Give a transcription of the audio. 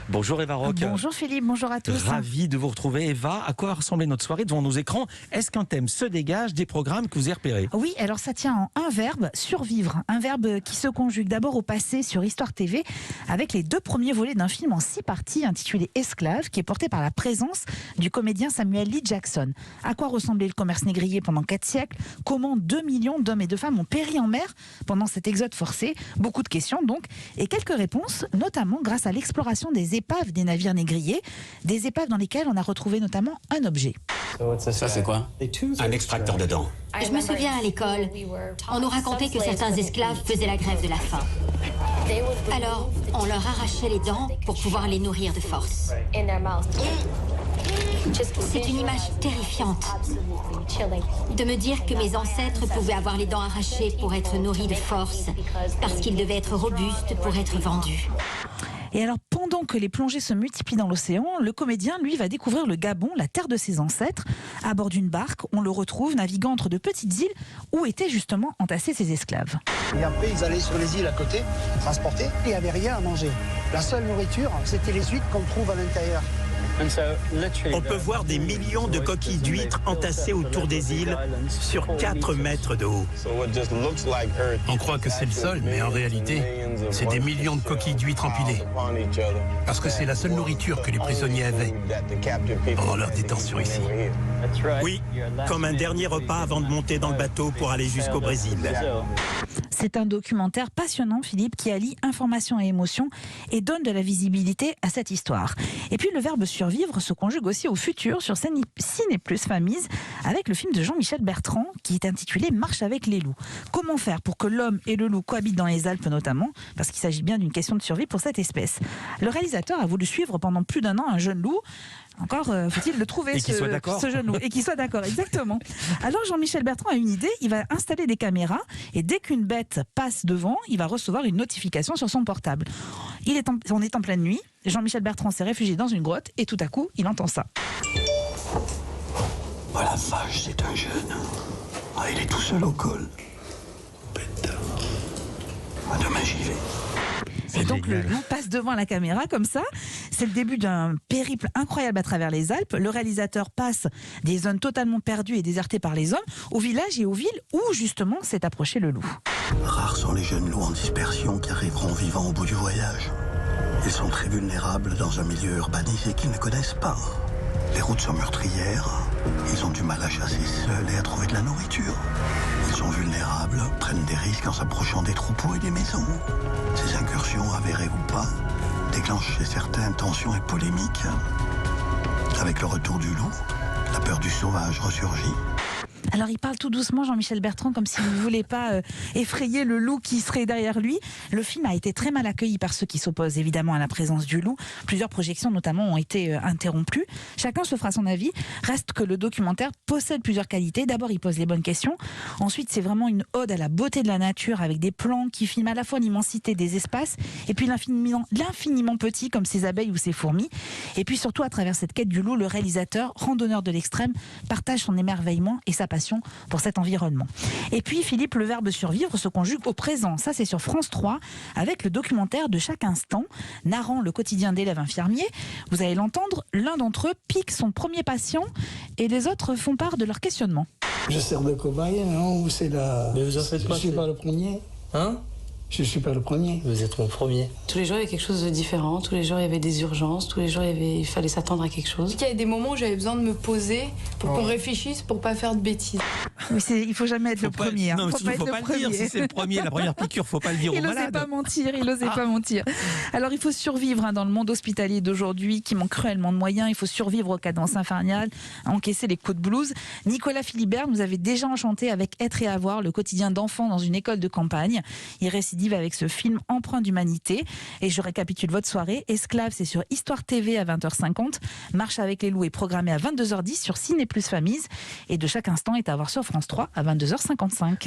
Bonjour Eva Rock. Bonjour Philippe, bonjour à tous. Ravi de vous retrouver Eva. À quoi ressemblait notre soirée devant nos écrans? Est-ce qu'un thème se dégage des programmes que vous avez repérés? Oui, alors ça tient en un verbe, survivre. Un verbe qui se conjugue d'abord au passé sur Histoire TV avec les 2 premiers volets d'un film en 6 parties intitulé Esclave, qui est porté par la présence du comédien Samuel L. Jackson. À quoi ressemblait le commerce négrier pendant 4 siècles? Comment 2 millions d'hommes et de femmes ont péri en mer pendant cet exode forcé? Beaucoup de questions donc, et quelques réponses, notamment grâce à l'exploration des épaves des navires négriers, des épaves dans lesquelles on a retrouvé notamment un objet. Ça c'est quoi? Un extracteur de dents. Je me souviens à l'école, on nous racontait que certains esclaves faisaient la grève de la faim. Alors, on leur arrachait les dents pour pouvoir les nourrir de force. C'est une image terrifiante de me dire que mes ancêtres pouvaient avoir les dents arrachées pour être nourris de force, parce qu'ils devaient être robustes pour être vendus. Et alors, pendant que les plongées se multiplient dans l'océan, le comédien, lui, va découvrir le Gabon, la terre de ses ancêtres. À bord d'une barque, on le retrouve naviguant entre de petites îles où étaient justement entassés ses esclaves. Et après, ils allaient sur les îles à côté, transporter. Il n'y avait rien à manger. La seule nourriture, c'était les huîtres qu'on trouve à l'intérieur. On peut voir des millions de coquilles d'huîtres entassées autour des îles sur 4 mètres de haut. On croit que c'est le sol, mais en réalité, c'est des millions de coquilles d'huîtres empilées. Parce que c'est la seule nourriture que les prisonniers avaient pendant leur détention ici. Oui, comme un dernier repas avant de monter dans le bateau pour aller jusqu'au Brésil. C'est un documentaire passionnant, Philippe, qui allie information et émotion et donne de la visibilité à cette histoire. Et puis le verbe survivre se conjugue aussi au futur sur Ciné Plus Famille avec le film de Jean-Michel Bertrand qui est intitulé Marche avec les loups. Comment faire pour que l'homme et le loup cohabitent dans les Alpes notamment, parce qu'il s'agit bien d'une question de survie pour cette espèce. Le réalisateur a voulu suivre pendant plus d'1 an un jeune loup. Encore faut-il le trouver, ce jeune loup, et qu'il soit d'accord, exactement. Alors Jean-Michel Bertrand a une idée, il va installer des caméras et dès qu'une bête passe devant, il va recevoir une notification sur son portable. On est en pleine nuit, Jean-Michel Bertrand s'est réfugié dans une grotte et tout à coup, il entend ça. Oh la vache, c'est un jeune. Ah, il est tout seul au col. Bête. Ah, demain j'y vais. Et donc le loup passe devant la caméra comme ça. C'est le début d'un périple incroyable à travers les Alpes. Le réalisateur passe des zones totalement perdues et désertées par les hommes, aux villages et aux villes où justement s'est approché le loup. Rares sont les jeunes loups en dispersion qui arriveront vivants au bout du voyage. Ils sont très vulnérables dans un milieu urbanisé qu'ils ne connaissent pas. Les routes sont meurtrières, ils ont du mal à chasser seuls et à trouver de la nourriture. Ils sont vulnérables, prennent des risques en s'approchant des troupeaux et des maisons. Ces incursions, avérées ou pas, déclenchent chez certains tensions et polémiques. Avec le retour du loup, la peur du sauvage ressurgit. Alors il parle tout doucement, Jean-Michel Bertrand, comme s'il ne voulait pas effrayer le loup qui serait derrière lui. Le film a été très mal accueilli par ceux qui s'opposent évidemment à la présence du loup. Plusieurs projections notamment ont été interrompues. Chacun se fera son avis. Reste que le documentaire possède plusieurs qualités. D'abord, il pose les bonnes questions. Ensuite, c'est vraiment une ode à la beauté de la nature avec des plans qui filment à la fois l'immensité des espaces et puis l'infiniment petit comme ces abeilles ou ces fourmis. Et puis surtout, à travers cette quête du loup, le réalisateur, randonneur de l'extrême, partage son émerveillement et sa passion pour cet environnement. Et puis Philippe, le verbe survivre se conjugue au présent. Ça, c'est sur France 3 avec le documentaire de chaque instant narrant le quotidien d'élèves infirmiers. Vous allez l'entendre, l'un d'entre eux pique son premier patient et les autres font part de leur questionnement. Je sers de cobaye, non? Ou c'est la... Mais vous en faites pas. Je suis pas le premier. Hein? Je suis pas le premier. Vous êtes mon premier. Tous les jours, il y avait quelque chose de différent. Tous les jours, il y avait des urgences. Tous les jours, il fallait s'attendre à quelque chose. Il y avait des moments où j'avais besoin de me poser pour qu'on réfléchisse, pour pas faire de bêtises. Oui, il faut jamais être le premier. Non, faut faut pas le dire. Si c'est le premier, la première piqûre, faut pas le dire aux malades. Il n'osait pas mentir. Alors, il faut survivre dans le monde hospitalier d'aujourd'hui qui manque cruellement de moyens. Il faut survivre aux cadences infernales, encaisser les coups de blues. Nicolas Philibert nous avait déjà enchanté avec Être et avoir, le quotidien d'enfants dans une école de campagne. Il récidive avec ce film empreint d'humanité. Et je récapitule votre soirée. Esclave, c'est sur Histoire TV à 20h50. Marche avec les loups est programmé à 22h10 sur Ciné Plus Famille. Et de chaque instant est à voir sur France 3 à 22h55.